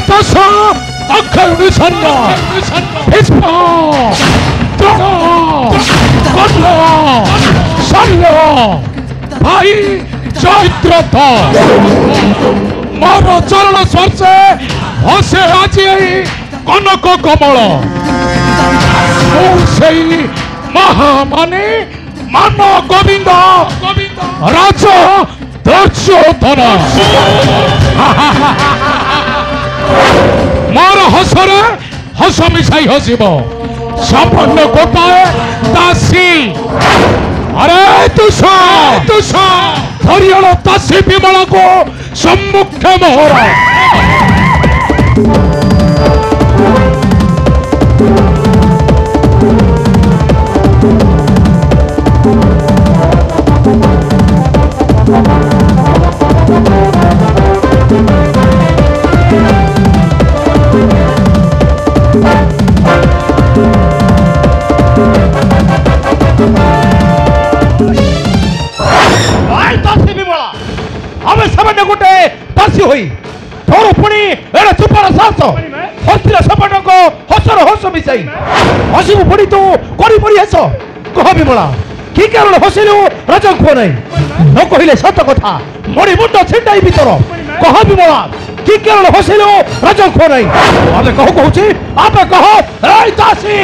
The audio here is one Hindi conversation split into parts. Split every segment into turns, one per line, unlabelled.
Atasa Akarunisanya Hispa Drona Kodla Salya Bhai Chaitrata Mara Charana Swarse Hase Aji Kanaka Kamala Sei Mahamani Mano Govinda Raja Darshodhana Mara Hasare Hasamisai Hasibo Sapanna Kotae Dasi Are Tusha Haryana Dasi Bimala ko Sammukhe Mohara गोटे दासी होई तोर पुणी एड़ा चुपार सास हस्तिर सपन को हसर हस मिसाई हसिबु पुणी तू करी परी हस कह बिमला की कारण हसिलु राजा को नहीं न कहिले सत कथा मणि मुंड छिंडाई भीतर कह बिमला की कारण हसिलु राजा को नहीं आबे कह कहूची आबे कह ए दासी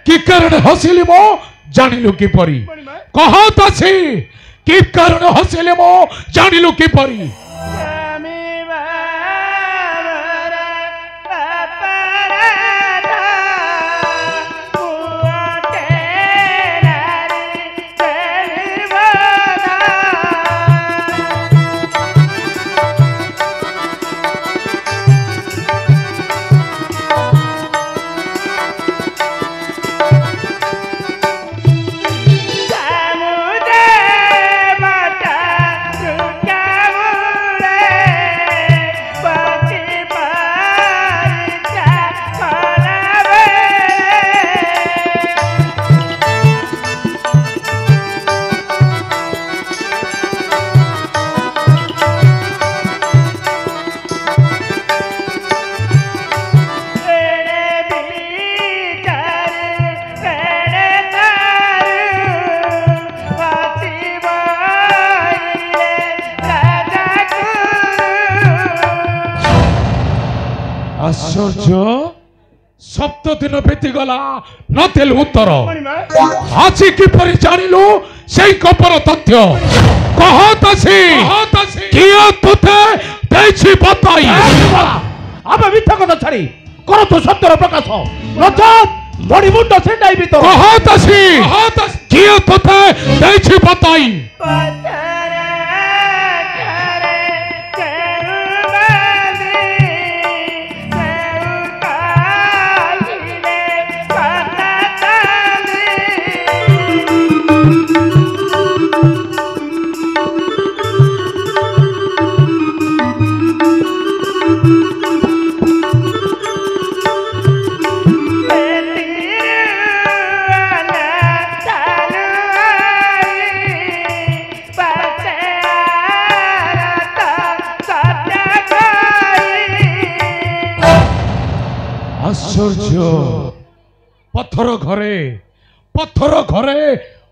कि कारण हसिले मो जानिलु कि परी कहत अछि कि कारण हसिले मो जानिलु कि परी आश्चर्य सप्त दिन बीतीगला नदेल उत्तर आज किपरि जानिलु सेई कपर तथ्य कहत अछि किया तुते देछि बताई आबे मिथ्या कथा छाड़ी कर तो सत्यर प्रकाश नचत मणि मुंड छिंडाई भीतर कहत अछि किया तुते देछि बताई आश्चर्य पत्थर घरे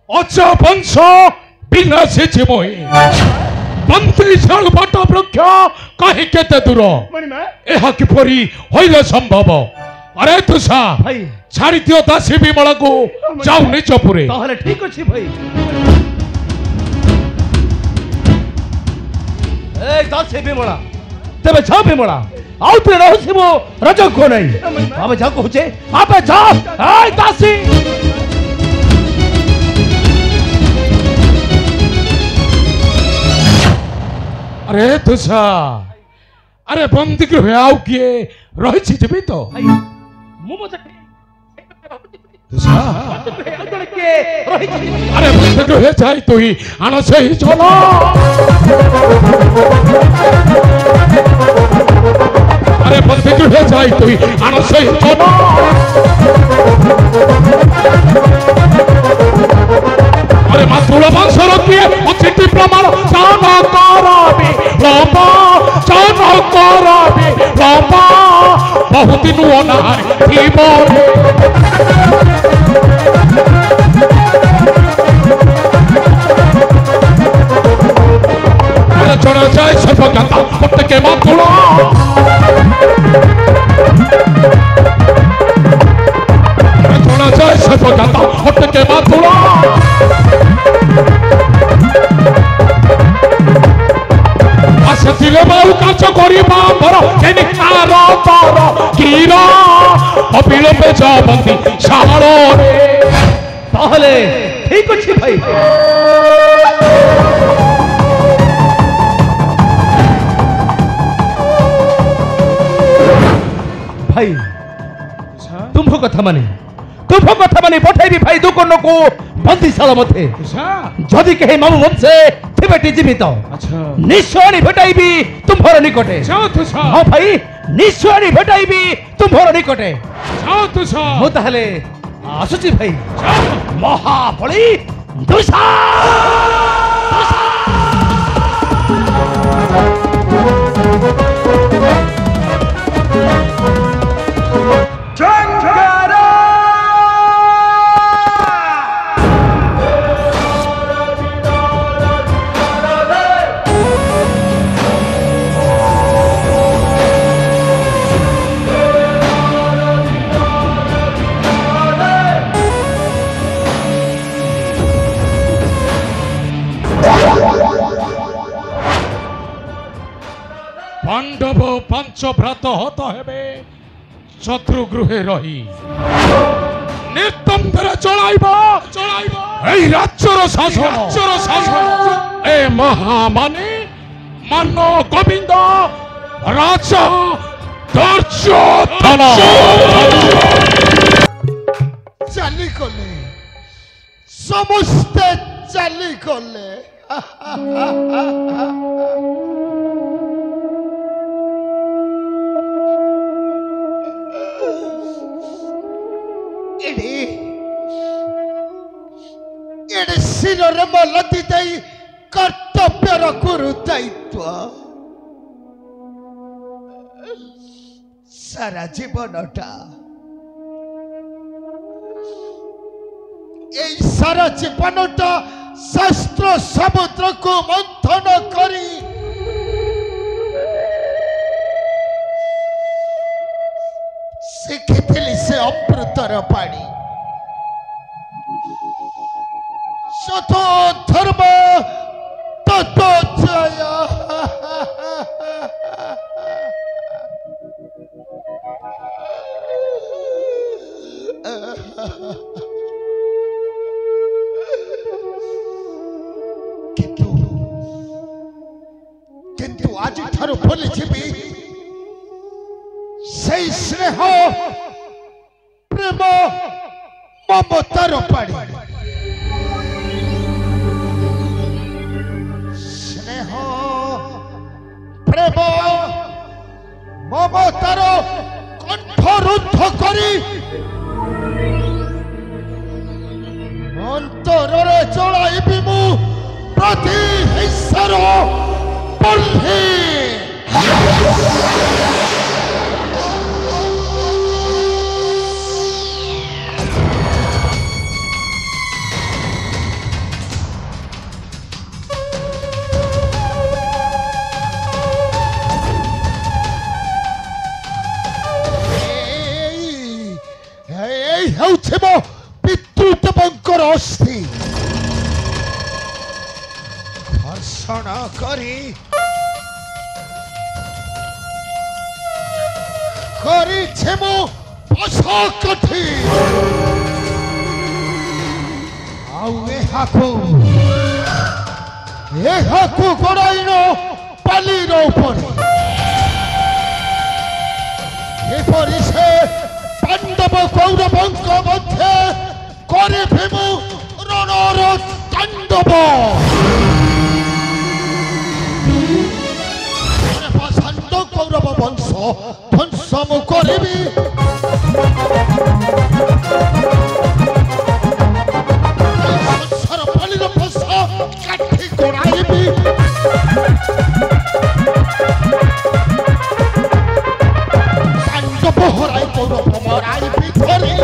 अचा वंश विनाशी जीवही बंती छाड़ बाट वृक्ष कहीं केते दूर यह किपरि होइले संभव अरे तुषा छाड़ी दियो दासी विमला को जाऊ निज पुरे ताहले ठीक अछि भाई ए दासी विमला तबे छ विमला आउ ते रहसिबो रजक को नहीं आबे जा कहूचे आबे जा ए दासी अरे तुषा अरे बंदी के आउ किए रही छी जबी तो मु मत अरे बंधुगृहे जाई तुई आण सेई झोल अरे बंधुगृहे जाई तुई आण सेई झोल अरे मातुल वंशर किए अचिति प्रमाण चान कराबी बाबा चान कराबी बाबा बहुत दिन अनार अरे चढ़ जाए सर्वज्ञता प्रत्येक मातुल चढ़ जाए सर्वज्ञता प्रत्येक मातुल आसिले बाहु काच करिबा भर केनि तार तार कीरा अबिलंबे जाबंती शाळ रे ताहले ठीक अछि भाई भाई तुमको कथा माने पठाइबी भाई दुकन को बंदीशाला मथे जदि कहे मामू वंशे थिबेटी जीवित अच्छा निश्चय भेटाइबी तुम्हार निकटे हाँ भाई निश्चय भेटाइबी तुम्हार निकटे मु ताहले आसुची भाई महाबली दुसा पांडव पंच भ्रात हत हेबे शत्रुगृहे रही निर्दम्भरे चलाइब एई राज्यर शासन ए महामानी मान गोविंद राजा दुर्योधन
चली गले समस्ते चली गले शिर मलती दे कर्तव्यर गुरु दायित्व सारा जीवनटा सारा जीवनटा शास्त्र समुद्र को मंथन करी शिखिथिली से अमृतर पानी सतो धर्म ततो जय किंतु आज ठारू भूली जीवी से स्नेह प्रेम ममतार पानी प्रेम ममतार कंठरुद्ध करी अंतरे चलाइबी मु प्रति हिंसार पल्ली पितृदेवंकर अस्थि घर्षण करी कठी गड़ाइन पालीर ऊपर से पांडव पांडव कौरवंक मध्य करे भीमु रणर तांडव पाषाण्ड कौरव वंश ध्वंस मु करिबी संसार पालिर फस काठी कोणाइबी पांडव हराई कौरव मराई धरी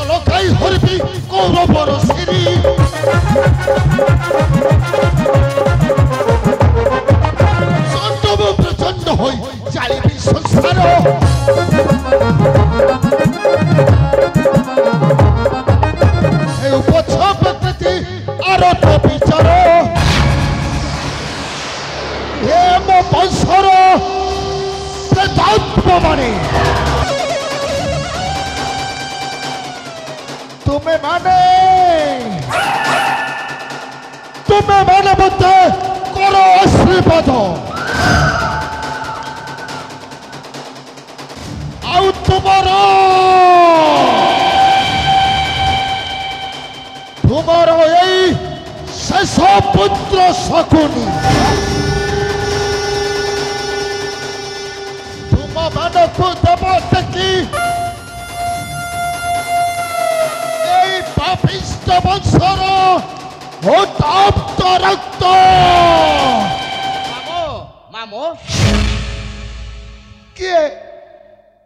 लोकाई हरबी कौरवर सिरी चंडव प्रचंड होई जालिबी संसार ए उपछपति आरत विचार हे मो वंशर प्रेतात्मा माने तुम्हें माने मते करो आशीर्वाद आउ तुम्हारा यही शेष पुत्र शकुनी तुम मानक देव देखी पापिष्ट वंशर उत्तप्त रक्त
मामो
किए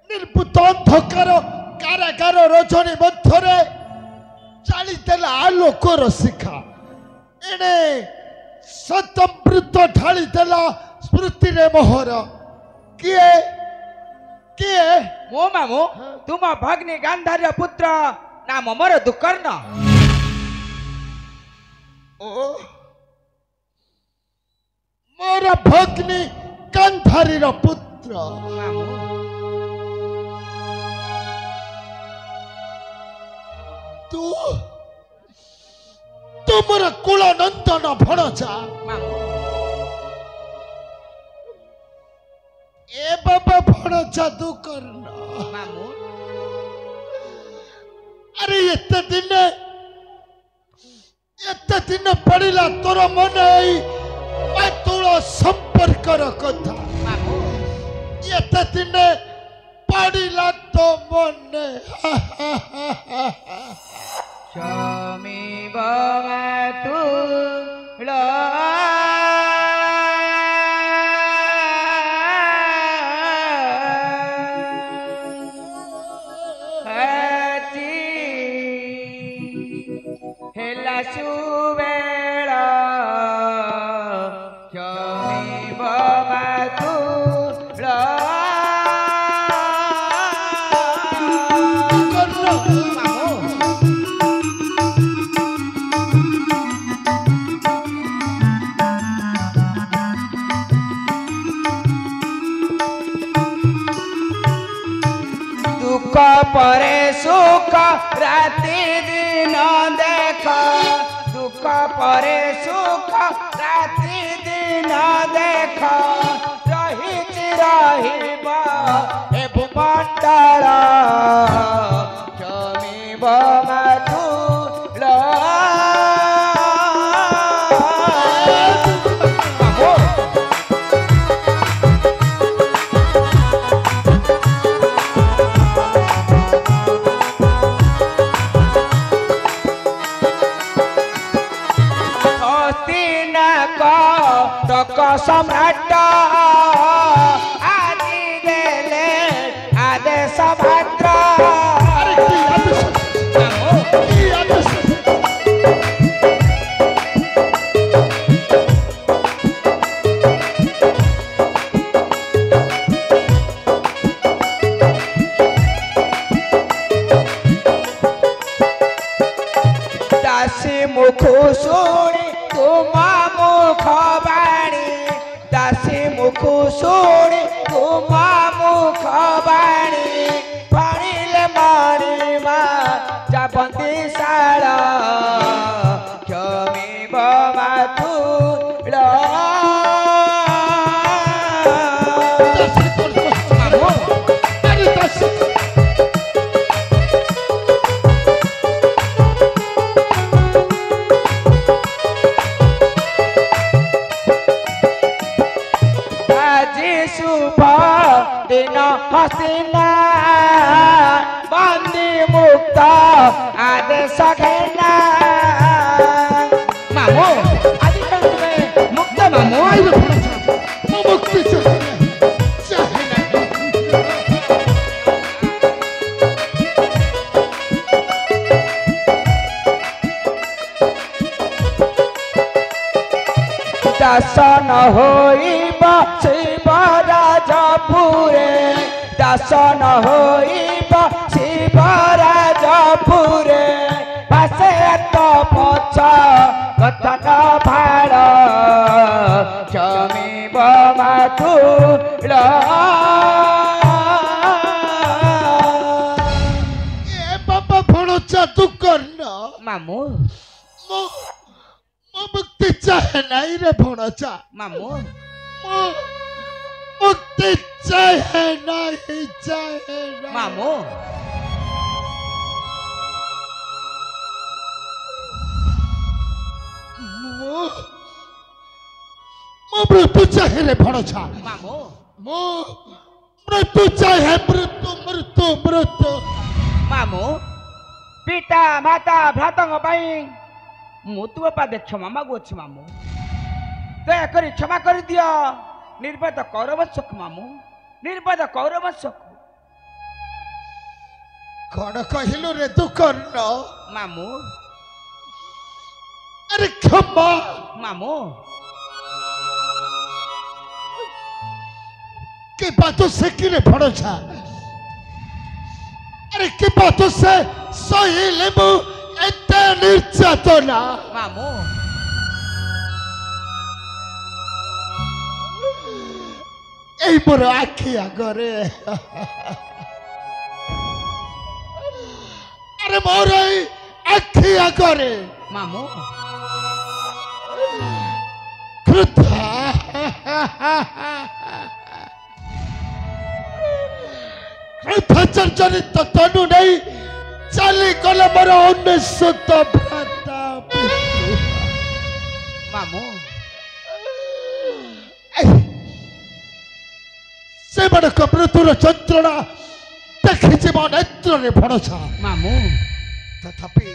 निर्भूत अंधकार कारागार रजनी मध्य चाली देला आलोकर शिखा एणे सतमृत ढाली देला स्मृति रे मोहर किए किए
मो मामो तुम भग्नि गांधार्य पुत्र नाम मोर दुकर्ण
ओ मोर भग्नि गांधारी पुत्र
मामो
तू मोर कुल नंदन भणजा
मामो
ए बाबा भणजा दुकर्ण
मामो
अरे एते दिन पड़िला तोर मन तुल संपर्क कथा
मामो
एते दिन पड़िला तो मन
स्वामी बाबा तू हेला सुबेड़ा स्वामी बाबा तू दुख परे सुख राति दिन देख दुख परे सुख राति दिन देख रही रहिबा हे भूमंडल क्षमी बमधुल सम्राट आदि देले आदेश भद्र दासी मुख शुणी तुम मुख बाणी दासी मुख शुणी तुम मुख बाणी पाणिले माणी मा जाबंदी शाला क्षमी बमाथुल सघेना मामू आज तुमे मुक्त मामू
आइबे भणचा मो मुक्ति चाहे
दर्शन होइबा शिवराजपुरे दर्शन होइबा शिवराजपुरे पासे तो पछ कथन भाड़ जमीब मातुल
ए बाबा भणचा तू करना
मामू
मो मुक्ति चाहे नहीं रे भणचा
मामू
मुक्ति चाहे नहीं चाहे नहीं।
मामू
मृत्यु चाहे रे भणचा
मामू
मृत्यु चाहे मृत्यु मृत्यु मृत्यु
मामू पिता माता भ्रातंग पाई मु तुम पादे क्षमा मागुछि मामू दयाकरी क्षमा कर दियो निर्बोध कौरवंशक मामू निर्बोध कौरवंशक
कौन कहलु रे तू कर्ण
मामू
अरे क्षमा
मामू
के बातों से किले भणचा अरे के बातों से सही लेबू एते निर्यातना
मामू
এই বড় আখি আগরে আরে মোর এই আখি আগরে
मामू
ক্রুদ্ধা চর্চরিত তনু নেই চালি গলে মোর অন্বেষিত ভ্রাতা
मामू
से बड़ मृत्युर चंद्रणा देखी मो नेत्र भणसा
मामू
तथापि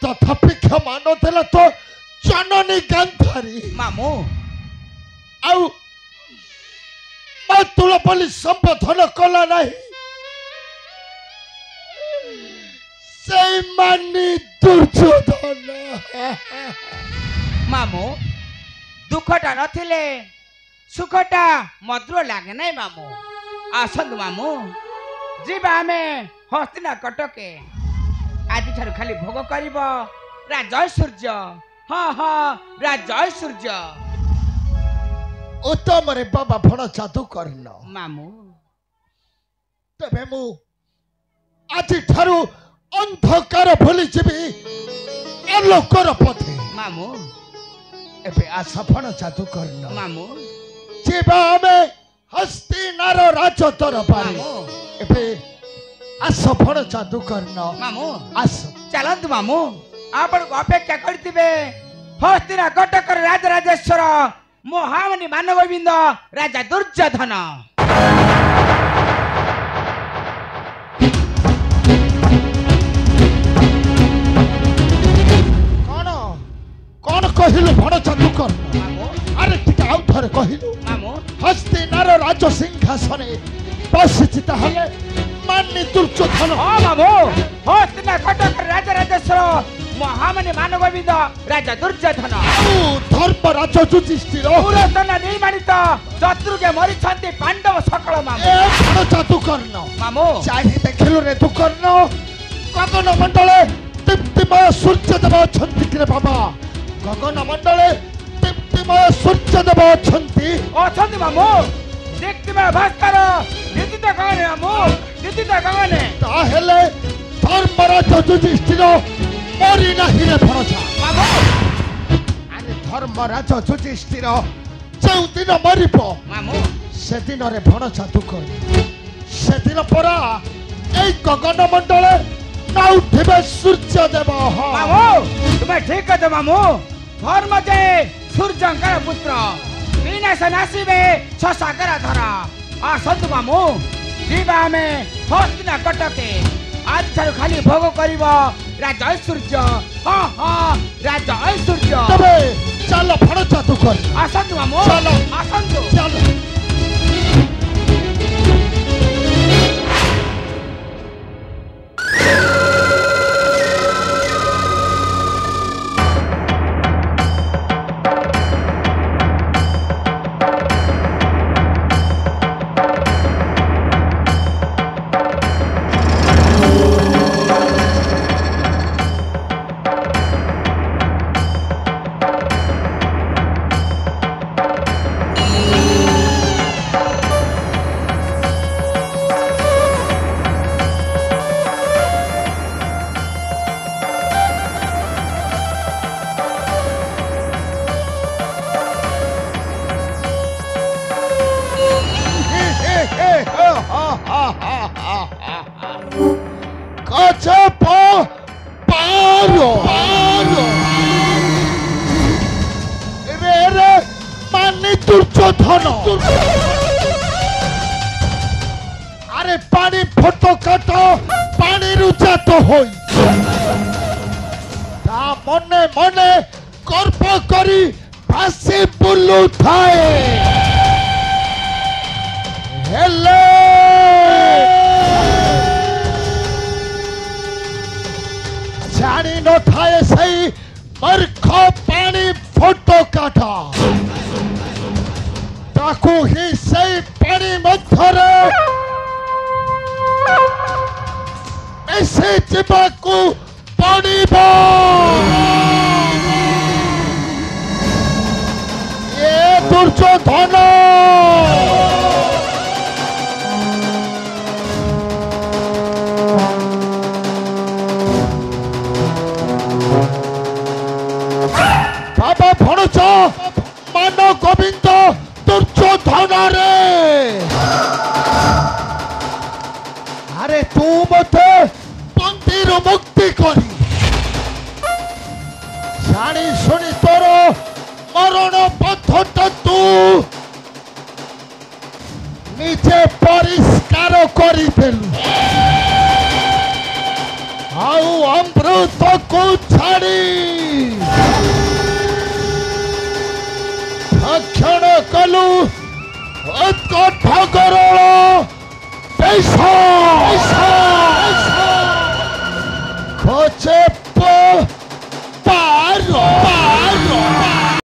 तथापि क्षमा नदेला तो जननी गांधारी
मामू
आउ तुलपल्ली संबोधन कला नहीं से मानी दुर्योधन
मामू दुखटा नथिले सुखटा मधुर लागे नहीं मामू आसंत मामू जीवा आमे हस्तिना कटके आज ठारू खाली भोग करिब राजय सूर्य हाँ हाँ राजय सूर्य
उत्तम रे बाबा भण जादू करन
मामू
तबे मु आज ठारू अंधकार भूली जीवी आलोकर पथे
मामू
एबे आशा भण जादू करन
मामू
जीवा आमे हस्तिनार राज दरबारी
मामू
एबे आशा भण जादू करन
मामू
आस
चलतु मामू आपण को अपेक्षा करथिबे हस्तिना कटकर राजराजेश्वर महामणि मानवबिंद राजा दुर्योधन
कौन कौन कहिलु भण जादू करन
मामू
अरे टिका आउ थरे कहिलु
मामू
हस्तिनार राज सिंहासने बसित हले मान्य दुर्योधन
हाँ मामू हस्तिना कटकर राजराजेश्वर महामणि मानवबिंद राजा दुर्योधन
धर्म राज युधिष्ठिर
पुरातन निर्माणित शत्रुके मरिछन्ति पाण्डव सकल मामू
ए भण जादू करन
मामू
चाहे देखिलु रे तू करन गगन मंडले दीप्तिमय सूर्यदेव अछंती रे बाबा गगन मंडले दीप्तिमय सूर्यदेव अछंती
अछन्ति मामू देखते में भास्कर नितित गगने मामू नितित गगने
ताहेले धर्मराज युधिष्ठिर मरी नाही रे भणसा
मामू
अरे धर्मराज युधिष्ठिर जो दिन मरिब
मामू
से दिन रे भण जादू कर से दिन परा ए गगन मंडले ना उठिबे सूर्यदेव
मामू तुम्हें ठीक कहते मामू धर्म जे सूर्यंकर पुत्र विनाश नासिबे छसागर धर आसंतु मामू जीवा में हस्तिना कटके आज ठारू खाली भोग करिब राजा ऐश्वर्य हाँ हाँ राजा ऐश्वर्य
तबे चलो फड़ तू कर
आसंतु मामू
चलो
आसंतु
चलो अरे पानी फोटो काटो पानी रुचा तो होई ता मने मने कर्प करी फांसी बुलू थाए हेले जानी न थाए सही मरख पानी फोटो काटा ताकू ही सही पानी मथरे ऐसे चिबाकू पड़िबो ये दुर्योधन बाबा भणुच मान गोविंद दुर्योधन रे अरे तू मते पंक्तिर मुक्ति करी जानी सुनी तोर मरण पथटा तू निजे परिष्कार करी देलु आउ अमृत को छाड़ी भक्षण कलु उत्कट गरल पैसा खोचे